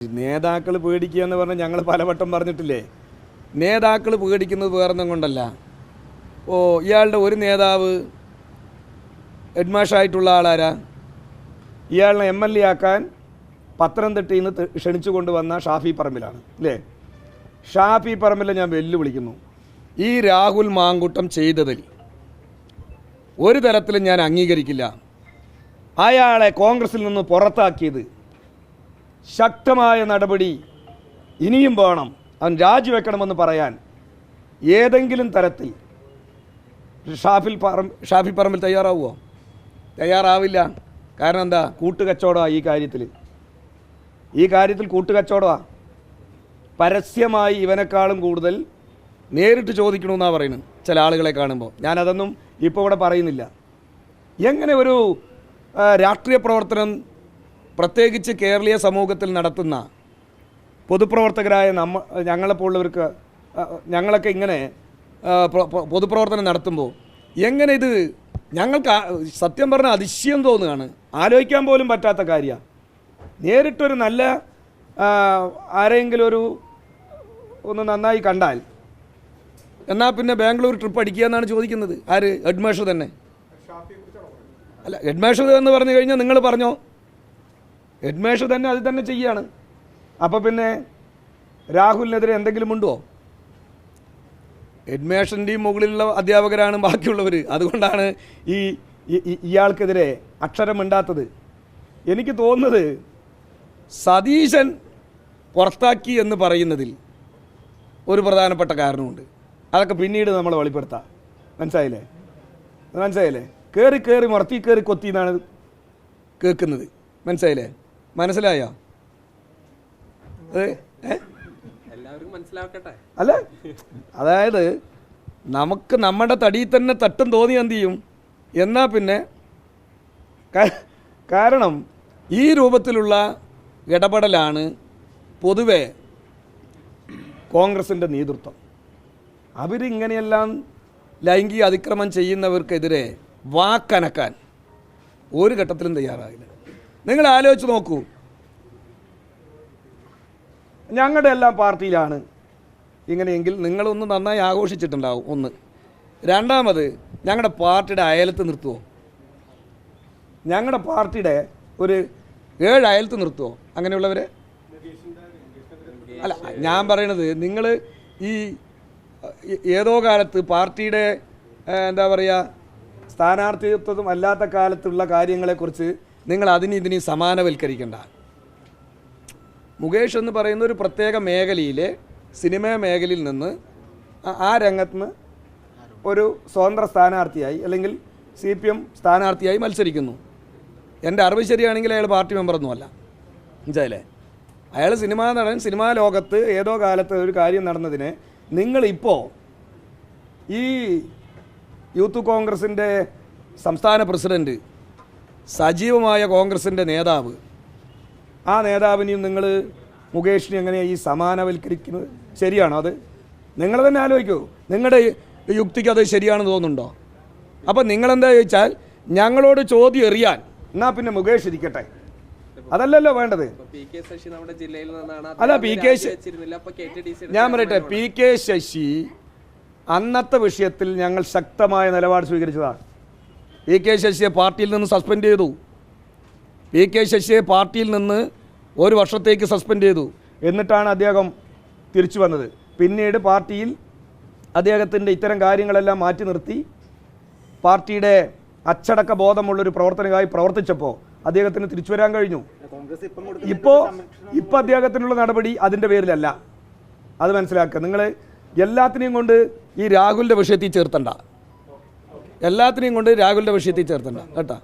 നേതാക്കൾ പേടിക്കുക എന്ന് പറഞ്ഞാൽ ഞങ്ങൾ പലവട്ടം പറഞ്ഞിട്ടില്ലേ. നേതാക്കൾ പേടിക്കുന്നത് വേറൊന്നും കൊണ്ടല്ല. ഇയാളുടെ ഒരു നേതാവ് ഹെഡ്മാഷായിട്ടുള്ള ആളാരാ? ഇയാളിനെ MLA ആക്കാൻ പത്തനംതിട്ടയിൽ നിന്ന് ക്ഷണിച്ചു കൊണ്ടുവന്ന ഷാഫി പറമ്പിലാണ് അല്ലേ? ഷാഫി പറമ്പിലെ ഞാൻ വെല്ലുവിളിക്കുന്നു. ഈ രാഹുൽ മാങ്കൂട്ടം ചെയ്തതിൽ ഒരു തരത്തിലും ഞാൻ അംഗീകരിക്കില്ല. അയാളെ കോൺഗ്രസിൽ നിന്ന് പുറത്താക്കിയത് ശക്തമായ നടപടി ഇനിയും വേണം, അവൻ രാജിവെക്കണമെന്ന് പറയാൻ ഏതെങ്കിലും തരത്തിൽ ഷാഫി പറമ്പിൽ തയ്യാറാവുമോ? തയ്യാറാവില്ല. കാരണം എന്താ? കൂട്ടുകച്ചവടമാണ് ഈ കാര്യത്തിൽ കൂട്ടുകച്ചവടമാണ്. പരസ്യമായി ഇവനെക്കാളും കൂടുതൽ നേരിട്ട് ചോദിക്കണമെന്നാണ് പറയുന്നത് ചില ആളുകളെ കാണുമ്പോൾ. ഞാനതൊന്നും ഇപ്പോൾ ഇവിടെ പറയുന്നില്ല. എങ്ങനെ ഒരു രാഷ്ട്രീയ പ്രവർത്തനം പ്രത്യേകിച്ച് കേരളീയ സമൂഹത്തിൽ നടത്തുന്ന പൊതുപ്രവർത്തകരായ ഞങ്ങളെപ്പോലുള്ളവർക്ക്, ഞങ്ങളൊക്കെ ഇങ്ങനെ പൊതുപ്രവർത്തനം നടത്തുമ്പോൾ എങ്ങനെ ഇത് ഞങ്ങൾക്ക് സത്യം പറഞ്ഞാൽ അതിശയം തോന്നുകയാണ്. ആലോചിക്കാൻ പോലും പറ്റാത്ത കാര്യമാണ്. നേരിട്ടൊരു നല്ല ആരെങ്കിലും ഒന്ന് നന്നായി കണ്ടാൽ എന്നാൽ പിന്നെ ബാംഗ്ലൂർ ട്രിപ്പ് അടിക്കുക എന്നാണ് ചോദിക്കുന്നത്. ആര്? ഹെഡ്മാസ്റ്റർ തന്നെ. അല്ല, ഹെഡ്മാസ്റ്റർ എന്ന് പറഞ്ഞു കഴിഞ്ഞാൽ നിങ്ങൾ പറഞ്ഞോ, ഹെഡ്മാസ്റ്റർ തന്നെ അത് തന്നെ ചെയ്യാണ്. അപ്പോൾ പിന്നെ രാഹുലിനെതിരെ എന്തെങ്കിലും ഉണ്ടോ? ഹെഡ്മാസ്റ്ററിൻ്റെയും മുകളിലുള്ള അധ്യാപകരാണ് ബാക്കിയുള്ളവർ. അതുകൊണ്ടാണ് ഇയാൾക്കെതിരെ അക്ഷരമിണ്ടാത്തത്. എനിക്ക് തോന്നുന്നത് സതീശൻ പുറത്താക്കി എന്ന് പറയുന്നതിൽ ഒരു പ്രധാനപ്പെട്ട കാരണമുണ്ട്. അതൊക്കെ പിന്നീട് നമ്മൾ വെളിപ്പെടുത്താം. മനസ്സിലായില്ലേ? കയറി മുറത്തി കയറി കൊത്തി എന്നാണ് കേൾക്കുന്നത്. മനസ്സിലായോ? അല്ല, അതായത് നമുക്ക് നമ്മുടെ തടിയിൽ തന്നെ തട്ടും തോന്നി എന്ത് ചെയ്യും എന്നാൽ പിന്നെ കാരണം ഈ രൂപത്തിലുള്ള ഇടപെടലാണ് പൊതുവെ കോൺഗ്രസിൻ്റെ നേതൃത്വം. അവരിങ്ങനെയെല്ലാം ലൈംഗിക അതിക്രമം ചെയ്യുന്നവർക്കെതിരെ വാക്കനക്കാൻ ഒരു ഘട്ടത്തിലും തയ്യാറാകില്ല. നിങ്ങൾ ആലോചിച്ച് നോക്കൂ. ഞങ്ങളുടെ എല്ലാം പാർട്ടിയിലാണ് ഇങ്ങനെയെങ്കിൽ നിങ്ങളൊന്ന് നന്നായി ആഘോഷിച്ചിട്ടുണ്ടാവും. ഒന്ന്. രണ്ടാമത്, ഞങ്ങളുടെ പാർട്ടിയുടെ അയലത്ത് നിർത്തുമോ? ഞങ്ങളുടെ പാർട്ടിയുടെ ഒരു 7 അയലത്ത് നിർത്തുമോ അങ്ങനെയുള്ളവരെ? അല്ല, ഞാൻ പറയണത് നിങ്ങൾ ഈ ഏതോ കാലത്ത് പാർട്ടിയുടെ എന്താ പറയുക സ്ഥാനാർത്ഥിത്വം അല്ലാത്ത കാലത്തുള്ള കാര്യങ്ങളെക്കുറിച്ച് നിങ്ങൾ ഇതിനെയും സമാനവൽക്കരിക്കേണ്ട. മുകേഷ് എന്ന് പറയുന്ന ഒരു പ്രത്യേക മേഖലയിലെ സിനിമാ മേഖലയിൽ നിന്ന് ആ രംഗത്ത് നിന്ന് ഒരു സ്വതന്ത്ര സ്ഥാനാർത്ഥിയായി അല്ലെങ്കിൽ CPM സ്ഥാനാർത്ഥിയായി മത്സരിക്കുന്നു. എൻ്റെ അറിവ് ശരിയാണെങ്കിൽ അയാൾ പാർട്ടി മെമ്പറൊന്നുമല്ല. മനസ്സിലായില്ലേ? അയാൾ സിനിമാ നടൻ. സിനിമാ ലോകത്ത് ഏതോ കാലത്ത് ഒരു കാര്യം നടന്നതിന് നിങ്ങളിപ്പോൾ ഈ യൂത്ത് കോൺഗ്രസിൻ്റെ സംസ്ഥാന പ്രസിഡൻറ്റ്, സജീവമായ കോൺഗ്രസിൻ്റെ നേതാവ്, ആ നേതാവിനെയും നിങ്ങൾ മുകേഷിനെ എങ്ങനെയാണ് ഈ സമാനവൽക്കരിക്കുന്നത്? ശരിയാണോ അത്? നിങ്ങൾ തന്നെ ആലോചിക്കൂ. നിങ്ങളുടെ യുക്തിക്ക് അത് ശരിയാണെന്ന് തോന്നുന്നുണ്ടോ? അപ്പോൾ നിങ്ങളെന്താ ചോദിച്ചാൽ ഞങ്ങളോട് ചോദ്യം എറിയാൻ എന്നാൽ പിന്നെ മുകേഷ് ഇരിക്കട്ടെ, അതല്ലല്ലോ വേണ്ടത്. അല്ല, ഞാൻ പറയട്ടെ, PK ശശി അന്നത്തെ വിഷയത്തിൽ ഞങ്ങൾ ശക്തമായ നിലപാട് സ്വീകരിച്ചതാണ്. PK ശശിയെ പാർട്ടിയിൽ നിന്ന് സസ്പെൻഡ് ചെയ്തു. PK ശശിയെ പാർട്ടിയിൽ നിന്ന് 1 വർഷത്തേക്ക് സസ്പെൻഡ് ചെയ്തു. എന്നിട്ടാണ് അദ്ദേഹം തിരിച്ചു വന്നത്. പിന്നീട് പാർട്ടിയിൽ അദ്ദേഹത്തിൻ്റെ ഇത്തരം കാര്യങ്ങളെല്ലാം മാറ്റി നിർത്തി പാർട്ടിയുടെ അച്ചടക്ക ബോധമുള്ളൊരു പ്രവർത്തനമായി പ്രവർത്തിച്ചപ്പോൾ അദ്ദേഹത്തിന് തിരിച്ചു വരാൻ കഴിഞ്ഞു. ഇപ്പോൾ അദ്ദേഹത്തിനുള്ള നടപടി അതിൻ്റെ പേരിലല്ല. അത് മനസ്സിലാക്കുക. നിങ്ങൾ എല്ലാത്തിനെയും കൊണ്ട് ഈ രാഹുലിൻ്റെ വിഷയത്തിൽ ചേർത്തണ്ട. കേട്ടോ.